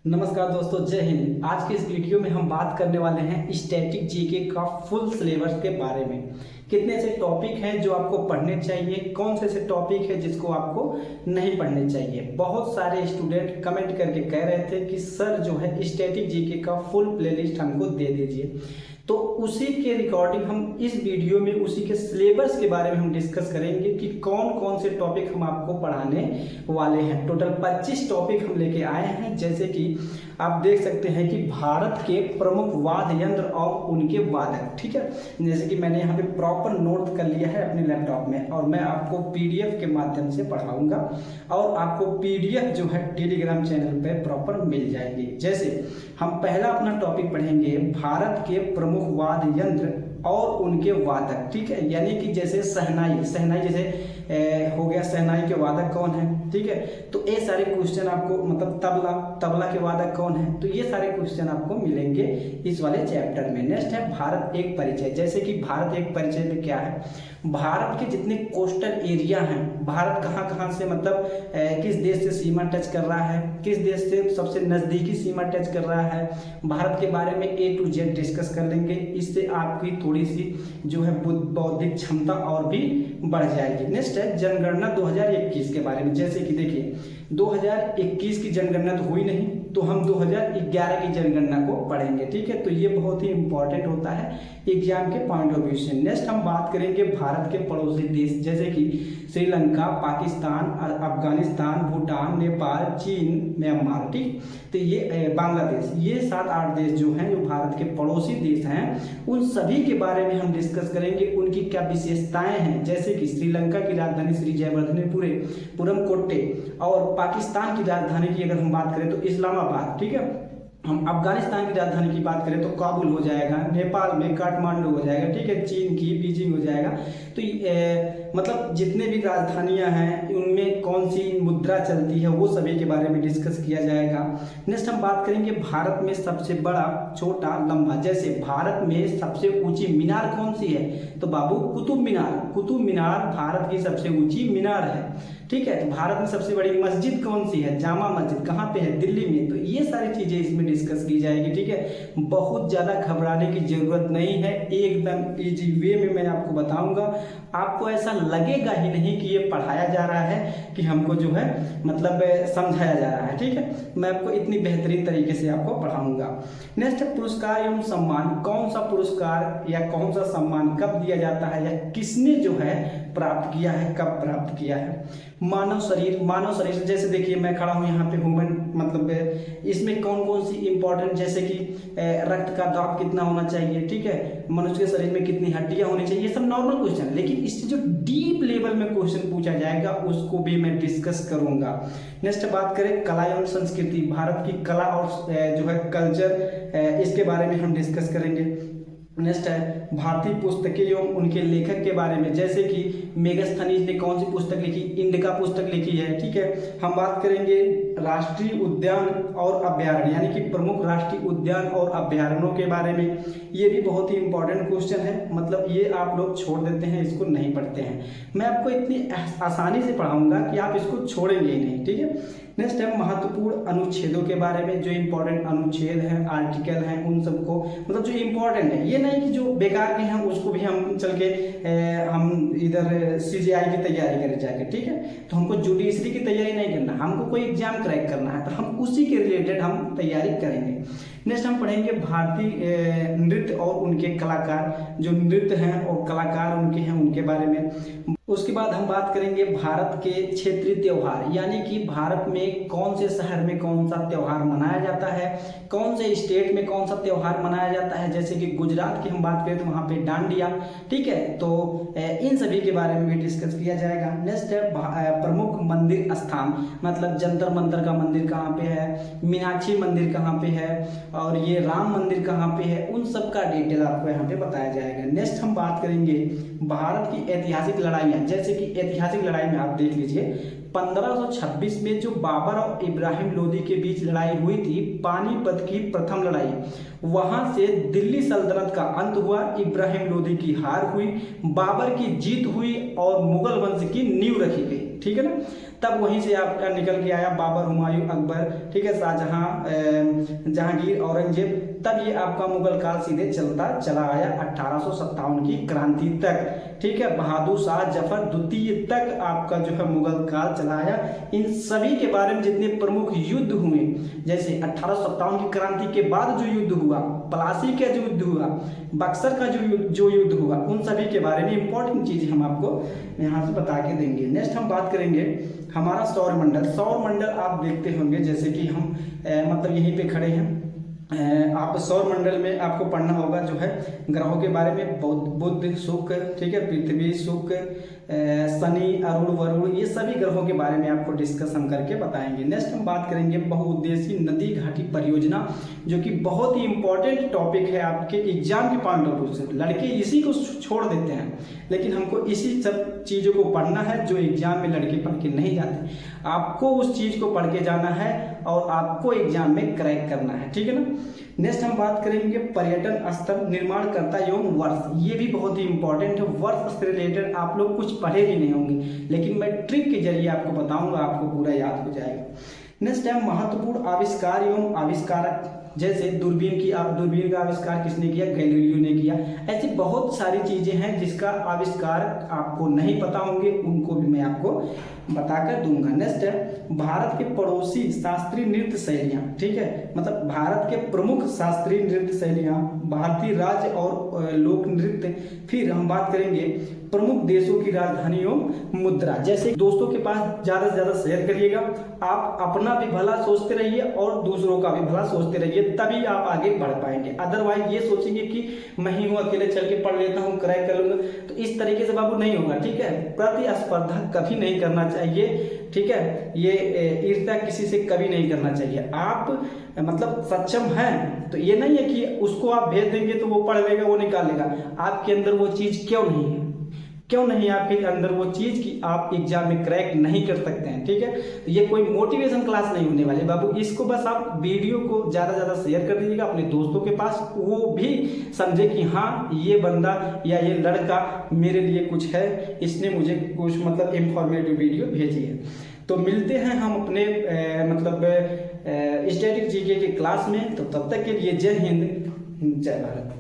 नमस्कार दोस्तों, जय हिंद। आज के इस वीडियो में हम बात करने वाले हैं स्टैटिक जीके का फुल सिलेबस के बारे में। कितने ऐसे टॉपिक हैं जो आपको पढ़ने चाहिए, कौन से ऐसे टॉपिक है जिसको आपको नहीं पढ़ने चाहिए। बहुत सारे स्टूडेंट कमेंट करके कह रहे थे कि सर जो है स्टैटिक जीके का फुल प्लेलिस्ट हमको दे दीजिए, तो उसी के रिकॉर्डिंग हम इस वीडियो में उसी के सिलेबस के बारे में हम डिस्कस करेंगे कि कौन कौन से टॉपिक हम आपको पढ़ाने वाले हैं। टोटल 25 टॉपिक हम लेके आए हैं। जैसे कि आप देख सकते हैं कि भारत के प्रमुख वाद्य यंत्र और उनके वादक, ठीक है। जैसे कि मैंने यहाँ पे प्रॉपर नोट कर लिया है अपने लैपटॉप में, और मैं आपको पीडीएफ के माध्यम से पढ़ाऊंगा और आपको पीडीएफ जो है टेलीग्राम चैनल पे प्रॉपर मिल जाएगी। जैसे हम पहला अपना टॉपिक पढ़ेंगे भारत के प्रमुख वाद्य यंत्र और उनके वादक, ठीक है। यानी कि जैसे शहनाई जैसे हो गया, शहनाई के वादक कौन है, ठीक है। तो ये सारे क्वेश्चन आपको, मतलब तबला के वादक कौन है, तो ये सारे क्वेश्चन आपको मिलेंगे इस वाले चैप्टर में। नेक्स्ट है भारत एक परिचय। जैसे कि भारत एक परिचय में क्या है, भारत के जितने कोस्टल एरिया हैं, भारत कहाँ कहाँ से, मतलब किस देश से सीमा टच कर रहा है, किस देश से सबसे नज़दीकी सीमा टच कर रहा है, भारत के बारे में A to Z डिस्कस कर लेंगे। इससे आपकी थोड़ी सी जो है बौद्धिक क्षमता और भी बढ़ जाएगी। नेक्स्ट है जनगणना 2021 के बारे में। जैसे कि देखिए 2021 की जनगणना तो हुई नहीं, तो हम 2011 की जनगणना को पढ़ेंगे, ठीक है। तो ये बहुत ही इंपॉर्टेंट होता है एग्जाम के पॉइंट ऑफ व्यू से। नेक्स्ट हम बात करेंगे भारत के पड़ोसी देश, जैसे कि श्रीलंका, पाकिस्तान, अफगानिस्तान, भूटान, नेपाल, चीन, म्यांमार, ठीक। तो ये बांग्लादेश, ये 7-8 देश जो हैं, जो भारत के पड़ोसी देश हैं, उन सभी के बारे में हम डिस्कस करेंगे। उनकी क्या विशेषताएं हैं, जैसे कि श्रीलंका की राजधानी श्री जयवर्धनेपुरम कोट्टे, और पाकिस्तान की राजधानी की अगर हम बात करें तो इस्लामाबाद, ठीक है। हम अफगानिस्तान की राजधानी की बात करें तो काबुल हो जाएगा, नेपाल में काठमांडू हो जाएगा, ठीक है, चीन की बीजिंग हो जाएगा। तो मतलब जितने भी राजधानियां हैं उनमें कौन सी मुद्रा चलती है, वो सभी के बारे में डिस्कस किया जाएगा। नेक्स्ट हम बात करेंगे भारत में सबसे बड़ा, छोटा, लंबा। जैसे भारत में सबसे ऊंची मीनार कौन सी है, तो बाबू कुतुब मीनार भारत की सबसे ऊंची मीनार है, ठीक है। तो भारत में सबसे बड़ी मस्जिद कौन सी है, जामा मस्जिद, कहाँ पे है, दिल्ली में। तो ये सारी चीजें इसमें डिस्कस की जाएगी, ठीक है। बहुत ज्यादा घबराने की जरूरत नहीं है, एकदम इजी वे में मैं आपको बताऊंगा। आपको ऐसा लगेगा ही नहीं कि ये पढ़ाया जा रहा है, कि हमको जो है मतलब समझाया जा रहा है, ठीक है। मैं आपको इतनी बेहतरीन तरीके से आपको पढ़ाऊंगा। नेक्स्ट पुरस्कार एवं सम्मान। कौन सा पुरस्कार या कौन सा सम्मान कब दिया जाता है, या किसने जो है प्राप्त किया है, कब प्राप्त किया है। मानव शरीर से, जैसे देखिए मैं खड़ा हूँ यहाँ पे, ह्यूमन मतलब इसमें कौन कौन सी इंपॉर्टेंट, जैसे कि रक्त का दाब कितना होना चाहिए, ठीक है, मनुष्य के शरीर में कितनी हड्डियां होनी चाहिए, ये सब नॉर्मल क्वेश्चन। लेकिन इससे जो डीप लेवल में क्वेश्चन पूछा जाएगा उसको भी मैं डिस्कस करूंगा। नेक्स्ट बात करें कला एवं संस्कृति। भारत की कला और जो है कल्चर, इसके बारे में हम डिस्कस करेंगे। नेक्स्ट है भारतीय पुस्तकें एवं उनके लेखक के बारे में। जैसे कि मेगास्थनीज ने कौन सी पुस्तक लिखी, इंडिका पुस्तक लिखी है, ठीक है। हम बात करेंगे राष्ट्रीय उद्यान और अभ्यारण्य, यानी कि प्रमुख राष्ट्रीय उद्यान और अभ्यारण्यों के बारे में। ये भी बहुत ही इंपॉर्टेंट क्वेश्चन है, मतलब ये आप लोग छोड़ देते हैं, इसको नहीं पढ़ते हैं। मैं आपको इतनी आसानी से पढ़ाऊंगा कि आप इसको छोड़ेंगे ही नहीं, ठीक है। नेक्स्ट है महत्वपूर्ण अनुच्छेदों के बारे में। जो इंपॉर्टेंट अनुच्छेद हैं, आर्टिकल हैं, उन सबको, मतलब जो इंपॉर्टेंट है, ये नहीं कि जो बेकार के हैं उसको भी हम चल के हम इधर सीजीआई की तैयारी करें जाके, ठीक है। तो हमको जुडिशरी की तैयारी नहीं करना, हमको कोई एग्जाम क्रैक करना है, तो हम उसी के रिलेटेड हम तैयारी करेंगे। नेक्स्ट हम पढ़ेंगे भारतीय नृत्य और उनके कलाकार, जो नृत्य हैं और कलाकार उनके हैं, उनके बारे में। उसके बाद हम बात करेंगे भारत के क्षेत्रीय त्योहार, यानी कि भारत में कौन से शहर में कौन सा त्योहार मनाया जाता है, कौन से स्टेट में कौन सा त्योहार मनाया जाता है। जैसे कि गुजरात की हम बात करें तो वहाँ पे डांडिया, ठीक है। तो इन सभी के बारे में भी डिस्कस किया जाएगा। नेक्स्ट है प्रमुख मंदिर स्थान, मतलब जंतर मंतर का मंदिर कहाँ पे है, मीनाक्षी मंदिर कहाँ पे है, और ये राम मंदिर कहाँ पे है, उन सब का डिटेल आपको यहाँ पे बताया जाएगा। नेक्स्ट हम बात करेंगे भारत की ऐतिहासिक लड़ाइयाँ। जैसे कि ऐतिहासिक लड़ाई में आप देख लीजिए 1526 में जो बाबर और इब्राहिम लोदी के बीच लड़ाई हुई थी, पानीपत की प्रथम लड़ाई, वहां से दिल्ली सल्तनत का अंत हुआ, इब्राहिम लोदी की हार हुई, बाबर की जीत हुई और मुगल वंश की नींव रखी गई, ठीक है ना। तब वहीं से आपका निकल के आया बाबर, हुमायूं, अकबर, ठीक है, शाहजहां, जहांगीर, औरंगजेब। तब ये आपका मुगल काल सीधे चलता चला आया 1857 की क्रांति तक, ठीक है, बहादुर शाह जफर द्वितीय तक आपका जो है मुगल काल चला आया। इन सभी के बारे में जितने प्रमुख युद्ध हुए, जैसे 1857 की क्रांति के बाद जो युद्ध हुआ, प्लासी का जो युद्ध हुआ, बक्सर का जो युद्ध हुआ, उन सभी के बारे में इंपॉर्टेंट चीज हम आपको यहाँ से बता के देंगे। नेक्स्ट हम बात करेंगे हमारा सौरमंडल। सौरमंडल आप देखते होंगे, जैसे कि हम मतलब यहीं पे खड़े हैं, आप सौरमंडल में आपको पढ़ना होगा जो है ग्रहों के बारे में, बुध, शुक्र, ठीक है, पृथ्वी, शुक्र, शनि, अरुण, वरुण, ये सभी ग्रहों के बारे में आपको डिस्कस हम करके बताएंगे। नेक्स्ट हम बात करेंगे बहुउद्देशीय नदी घाटी परियोजना, जो कि बहुत ही इंपॉर्टेंट टॉपिक है आपके एग्जाम के पॉइंट ऑफ व्यू से। लड़के इसी को छोड़ देते हैं, लेकिन हमको इसी सब चीज़ों को पढ़ना है जो एग्जाम में लड़के पढ़ के नहीं जाते। आपको उस चीज़ को पढ़ के जाना है और आपको एग्जाम में क्रैक करना है, ठीक है ना। नेक्स्ट हम बात करेंगे पर्यटन स्थल निर्माणकर्ता एवं वर्ष। ये भी बहुत ही इंपॉर्टेंट है, वर्ष से रिलेटेड आप लोग कुछ पढ़े भी नहीं होंगे, लेकिन मैं ट्रिक के जरिए आपको बताऊंगा, आपको पूरा याद हो जाएगा। नेक्स्ट है महत्वपूर्ण आविष्कार एवं आविष्कारक, जैसे दूरबीन का आविष्कार किसने किया? गैलीलियो ने किया। ऐसी बहुत सारी चीजें हैं जिसका आविष्कार आपको नहीं पता होंगे, उनको भी मैं आपको बताकर दूंगा। नेक्स्ट है भारत के पड़ोसी शास्त्रीय नृत्य शैलियां, ठीक है, मतलब भारत के प्रमुख शास्त्रीय नृत्य शैलियां, भारतीय राज्य और लोक नृत्य। फिर हम बात करेंगे प्रमुख देशों की राजधानियों, मुद्रा। जैसे दोस्तों के पास ज्यादा से ज्यादा शेयर करिएगा, आप अपना भी भला सोचते रहिए और दूसरों का भी भला सोचते रहिए, तभी आप आगे बढ़ पाएंगे। अदरवाइज ये सोचेंगे कि मैं ही हूँ, अकेले चल के पढ़ लेता हूँ, क्रैक कर लूंगा, तो इस तरीके से बाबू नहीं होगा, ठीक है। प्रतिस्पर्धा कभी नहीं करना चाहिए, ठीक है, ये ईर्ष्या किसी से कभी नहीं करना चाहिए। आप मतलब सक्षम हैं तो ये नहीं है कि उसको आप भेज देंगे तो वो पढ़ लेगा, वो निकाल लेगा। आपके अंदर वो चीज क्यों नहीं है, क्यों नहीं आपके अंदर वो चीज कि आप एग्जाम में क्रैक नहीं कर सकते हैं, ठीक है। तो ये कोई मोटिवेशन क्लास नहीं होने वाली बाबू, इसको बस आप वीडियो को ज्यादा ज्यादा शेयर कर दीजिएगा अपने दोस्तों के पास, वो भी समझे कि हाँ ये बंदा या ये लड़का मेरे लिए कुछ है, इसने मुझे कुछ मतलब इंफॉर्मेटिव वीडियो भेजी है। तो मिलते हैं हम अपने मतलब स्टैटिक जीके के क्लास में, तो तब तक के लिए जय हिंद, जय भारत।